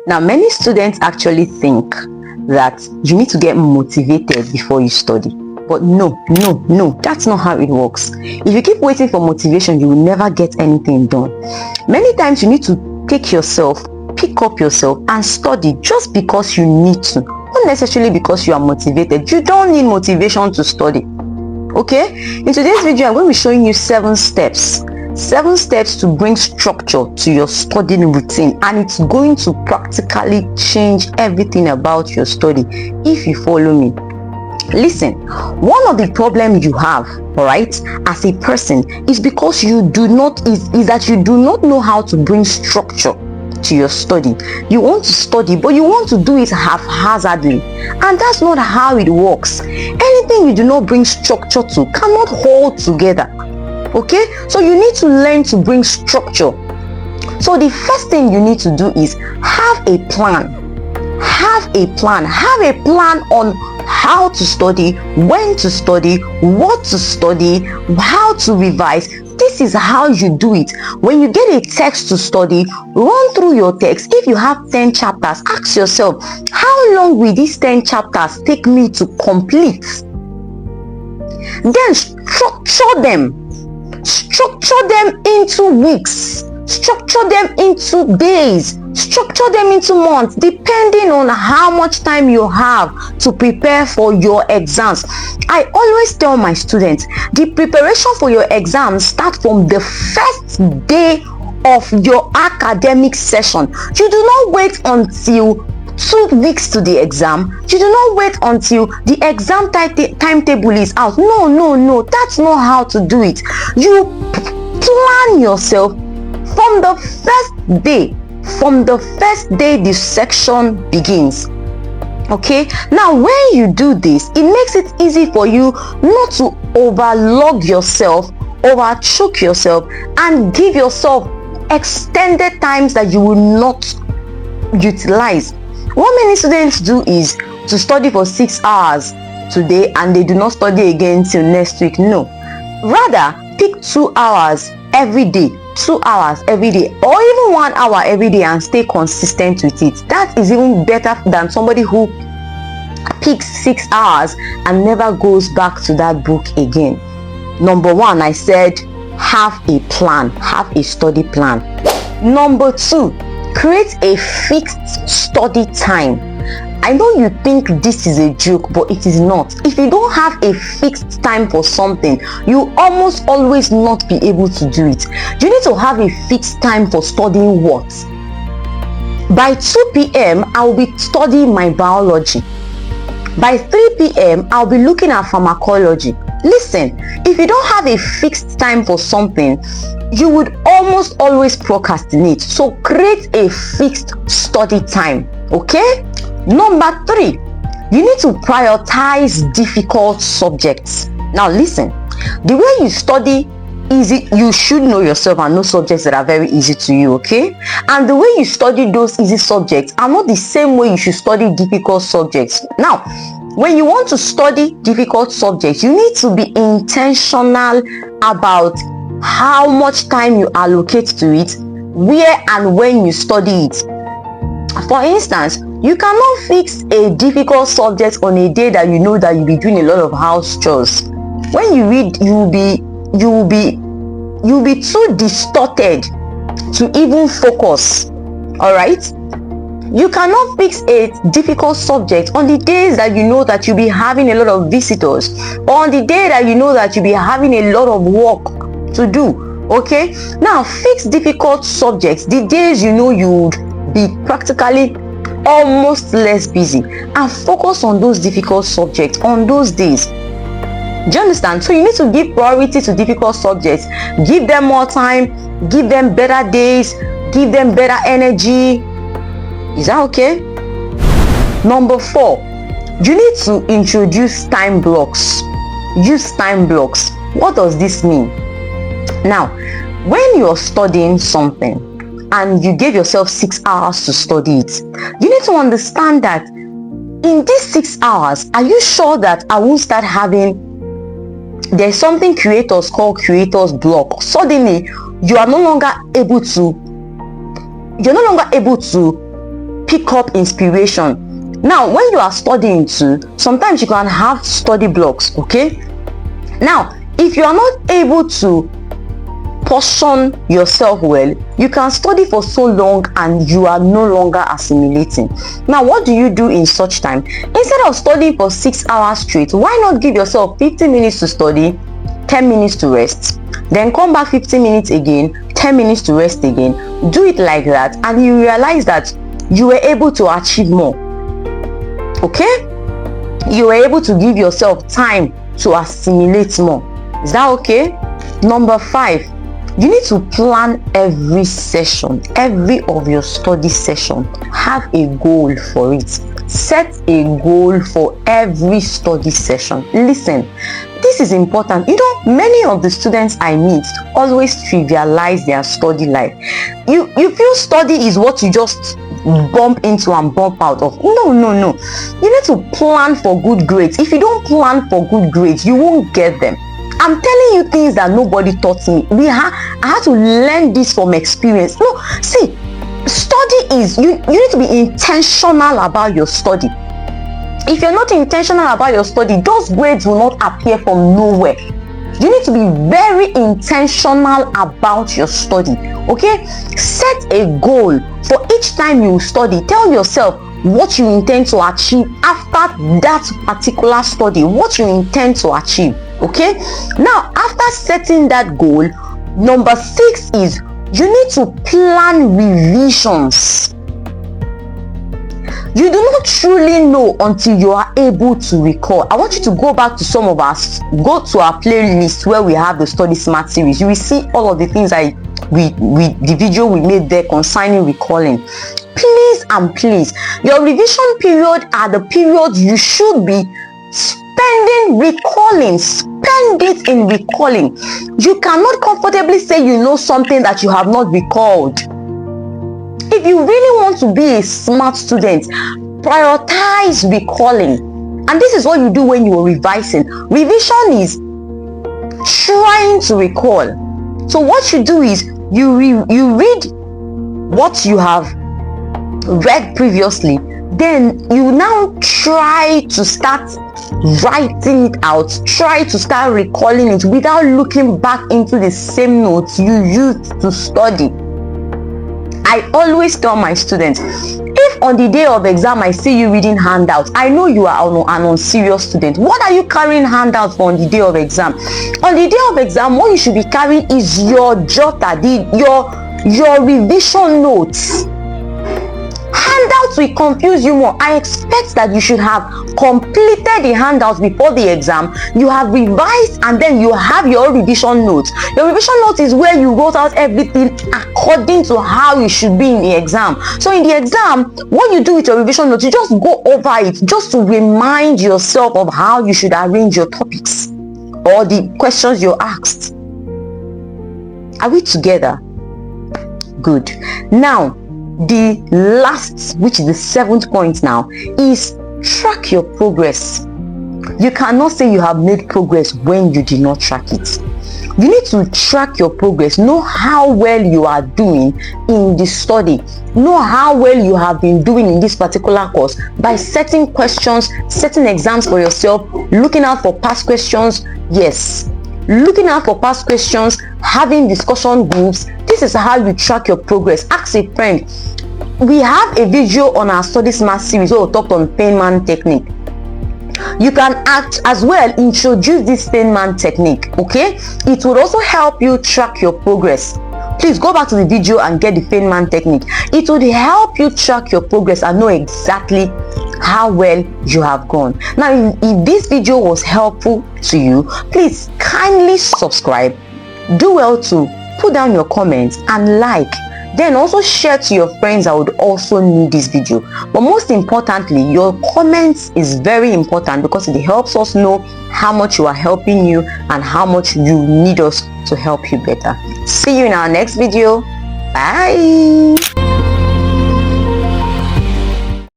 Now, many students actually think that you need to get motivated before you study. But no, that's not how it works. If you keep waiting for motivation, you will never get anything done. Many times you need to pick up yourself and study just because you need to, not necessarily because you are motivated. You don't need motivation to study. Okay? In today's video, I'm going to be showing you 7 steps to bring structure to your studying routine, and it's going to practically change everything about your study if you follow me. Listen, one of the problems you have, all right, as a person is because you do not know how to bring structure to your study. You want to study, but you want to do it haphazardly, and that's not how it works. Anything you do not bring structure to cannot hold together. Okay, so you need to learn to bring structure. So the first thing you need to do is have a plan on how to study, when to study, what to study, how to revise. This is how you do it. When you get a text to study, run through your text. If you have 10 chapters, ask yourself, how long will these 10 chapters take me to complete? Then structure them into weeks, structure them into days, structure them into months, depending on how much time you have to prepare for your exams. I always tell my students, the preparation for your exams starts from the first day of your academic session. You do not wait until 2 weeks to the exam. You do not wait until the exam timetable is out. No, that's not how to do it. You plan yourself from the first day. From the first day the section begins. Okay, now when you do this, it makes it easy for you not to overlog yourself, overchoke yourself, and give yourself extended times that you will not utilize. What many students do is to study for 6 hours today and they do not study again till next week. No, rather pick 2 hours every day, 2 hours every day, or even 1 hour every day, and stay consistent with it. That is even better than somebody who picks 6 hours and never goes back to that book again. Number 1, I said have a plan, have a study plan. Number 2, create a fixed study time. I know you think this is a joke, but it is not. If you don't have a fixed time for something, you almost always not be able to do it. You need to have a fixed time for studying what? By 2 p.m., I'll be studying my biology. By 3 p.m., I'll be looking at pharmacology. Listen, if you don't have a fixed time for something, you would almost always procrastinate. So create a fixed study time. Okay? Number 3, you need to prioritize difficult subjects. Now listen, the way you study easy, you should know yourself and know subjects that are very easy to you, okay? And the way you study those easy subjects are not the same way you should study difficult subjects. Now, when you want to study difficult subjects, you need to be intentional about how much time you allocate to it, where and when you study it. For instance, you cannot fix a difficult subject on a day that you know that you'll be doing a lot of house chores. When you read, you'll be too distorted to even focus. All right? You cannot fix a difficult subject on the days that you know that you'll be having a lot of visitors, or on the day that you know that you'll be having a lot of work to do. Okay? Now, fix difficult subjects the days you know you'd be practically almost less busy, and focus on those difficult subjects on those days. Do you understand? So you need to give priority to difficult subjects. Give them more time, give them better days, give them better energy. Is that okay? Number 4, you need to introduce time blocks. Use time blocks. What does this mean? Now, when you're studying something and you gave yourself 6 hours to study it, you need to understand that in these 6 hours, are you sure that I won't start having, there's something creators call creators block. Suddenly, you are no longer able to pick up inspiration. Now, when you are studying too, sometimes you can have study blocks, okay? Now, if you are not able to portion yourself well, you can study for so long and you are no longer assimilating. Now, what do you do in such time? Instead of studying for 6 hours straight, why not give yourself 15 minutes to study, 10 minutes to rest, then come back 15 minutes again, 10 minutes to rest again. Do it like that and you realize that you were able to achieve more. Okay? You were able to give yourself time to assimilate more. Is that okay? Number 5, you need to plan every session, every of your study session. Have a goal for it. Set a goal for every study session. Listen, this is important. You know, many of the students I meet always trivialize their study life. You feel study is what you just bump into and bump out of. No. You need to plan for good grades. If you don't plan for good grades, you won't get them. I'm telling you things that nobody taught me. I had to learn this from experience. No, see, study is, you need to be intentional about your study. If you're not intentional about your study, those grades will not appear from nowhere. You need to be very intentional about your study, okay? Set a goal for each time you study. Tell yourself what you intend to achieve after that particular study, what you intend to achieve, okay? Now, after setting that goal, number 6 is you need to plan revisions. You do not truly know until you are able to recall. I want you to go back to some of us, go to our playlist where we have the Study Smart series. You will see all of the things the video we made there concerning recalling. Please and please, your revision period are the periods you should be spending recalling. Spend it in recalling. You cannot comfortably say you know something that you have not recalled. If you really want to be a smart student, prioritize recalling. And this is what you do when you are revising. Revision is trying to recall. So what you do is you read what you have read previously, then you now try to start writing it out, try to start recalling it without looking back into the same notes you used to study. I always tell my students, if on the day of exam I see you reading handouts, I know you are an unserious student. What are you carrying handouts for on the day of exam? On the day of exam, what you should be carrying is your jotter, your revision notes. Handouts will confuse you more. I expect that you should have completed the handouts before the exam. You have revised and then you have your revision notes. Your revision note is where you wrote out everything according to how you should be in the exam. So in the exam, what you do with your revision notes, you just go over it just to remind yourself of how you should arrange your topics or the questions you're asked. Are we together? Good. Now, the last, which is the 7th point now, is track your progress. You cannot say you have made progress when you did not track it. You need to track your progress. Know how well you are doing in the study. Know how well you have been doing in this particular course by setting questions, setting exams for yourself, looking out for past questions. Yes, looking out for past questions, having discussion groups. This is how you track your progress. Ask a friend. We have a video on our Study Smart series where we talked on Feynman technique. You can as well introduce this Feynman technique, okay? It would also help you track your progress. Please go back to the video and get the Feynman technique. It would help you track your progress and know exactly how well you have gone. Now, if this video was helpful to you, please kindly subscribe. Do well to put down your comments and like. Then also share to your friends that would also need this video. But most importantly, your comments is very important because it helps us know how much you are helping you and how much you need us to help you better. See you in our next video. Bye.